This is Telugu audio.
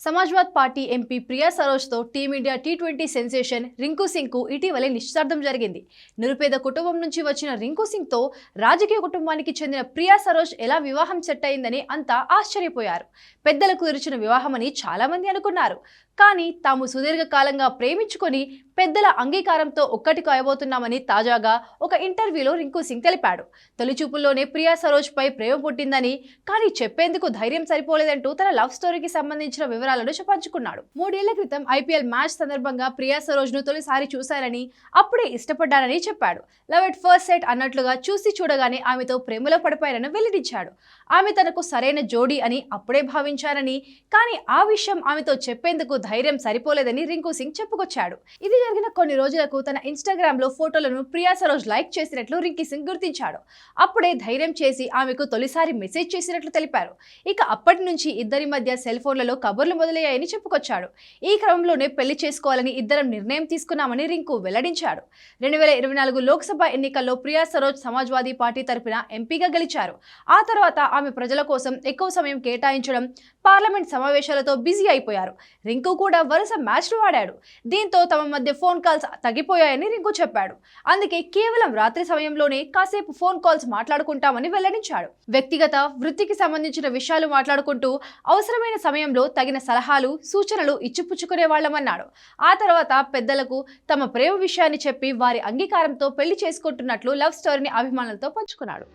సమాజ్వాద్ పార్టీ ఎంపీ ప్రియా సరోజ్తో టీమిండియా టీ20 సెన్సేషన్ రింకు సింగ్కు ఇటీవలే నిశ్చితార్థం జరిగింది. నిరుపేద కుటుంబం నుంచి వచ్చిన రింకు సింగ్తో రాజకీయ కుటుంబానికి చెందిన ప్రియా సరోజ్ ఎలా వివాహం సెట్ అయిందని అంతా ఆశ్చర్యపోయారు. పెద్దలకు కుదిర్చిన వివాహమని చాలా మంది అనుకున్నారు. కానీ తాము సుదీర్ఘకాలంగా ప్రేమించుకొని పెద్దల అంగీకారంతో ఒక్కటి కాయబోతున్నామని తాజాగా ఒక ఇంటర్వ్యూలో రింకు సింగ్ తెలిపాడు. తొలి చూపుల్లోనే ప్రియా సరోజ్ పై ప్రేమ పుట్టిందని, కానీ చెప్పేందుకు ధైర్యం సరిపోలేదంటూ తన లవ్ స్టోరీకి సంబంధించిన వివరాలను పంచుకున్నాడు. 3 ఏళ్ల క్రితం ఐపీఎల్ మ్యాచ్ సందర్భంగా ప్రియా సరోజ్ ను తొలిసారి చూశారని, అప్పుడే ఇష్టపడ్డారని చెప్పాడు. లవ్ ఎట్ ఫస్ట్ సైట్ అన్నట్లుగా చూసి చూడగానే ఆమెతో ప్రేమలో పడిపోయారని వెల్లడించాడు. ఆమె తనకు సరైన జోడీ అని అప్పుడే భావించారని, కానీ ఆ విషయం ఆమెతో చెప్పేందుకు ధైర్యం సరిపోలేదని రింకు సింగ్ చెప్పుకొచ్చాడు. ఇది జరిగిన కొన్ని రోజులకు తన ఇన్స్టాగ్రామ్ లో ఫోటోలను ప్రియా సరోజ్ లైక్ చేసినట్లు రింకు సింగ్ గుర్తించాడు. అప్పుడే ధైర్యం చేసి ఆమెకు తొలిసారి మెసేజ్ చేసినట్లు తెలిపారు. ఇక అప్పటి నుంచి ఇద్దరి మధ్య సెల్ ఫోన్లలో కబుర్లు మొదలయ్యాయని చెప్పుకొచ్చాడు. ఈ క్రమంలోనే పెళ్లి చేసుకోవాలని ఇద్దరం నిర్ణయం తీసుకున్నామని రింకు వెల్లడించాడు. 2024 లోక్సభ ఎన్నికల్లో ప్రియా సరోజ్ సమాజ్వాదీ పార్టీ తరపున ఎంపీగా గెలిచారు. ఆ తర్వాత ఆమె ప్రజల కోసం ఎక్కువ సమయం కేటాయించడం, పార్లమెంట్ సమావేశాలతో బిజీ అయిపోయారు. రింకు కూడా వరుస మ్యాచ్లు ఆడాడు. దీంతో తమ మధ్య ఫోన్ కాల్స్ తగ్గిపోయాయని రింకు చెప్పాడు. అందుకే కేవలం రాత్రి సమయంలోనే కాసేపు ఫోన్ కాల్స్ మాట్లాడుకుంటామని వెల్లడించాడు. వ్యక్తిగత, వృత్తికి సంబంధించిన విషయాలు మాట్లాడుకుంటూ అవసరమైన సమయంలో తగిన సలహాలు, సూచనలు ఇచ్చిపుచ్చుకునే వాళ్ళమన్నాడు. ఆ తర్వాత పెద్దలకు తమ ప్రేమ విషయాన్ని చెప్పి వారి అంగీకారంతో పెళ్లి చేసుకుంటున్నట్లు లవ్ స్టోరీని అభిమానులతో పంచుకున్నాడు.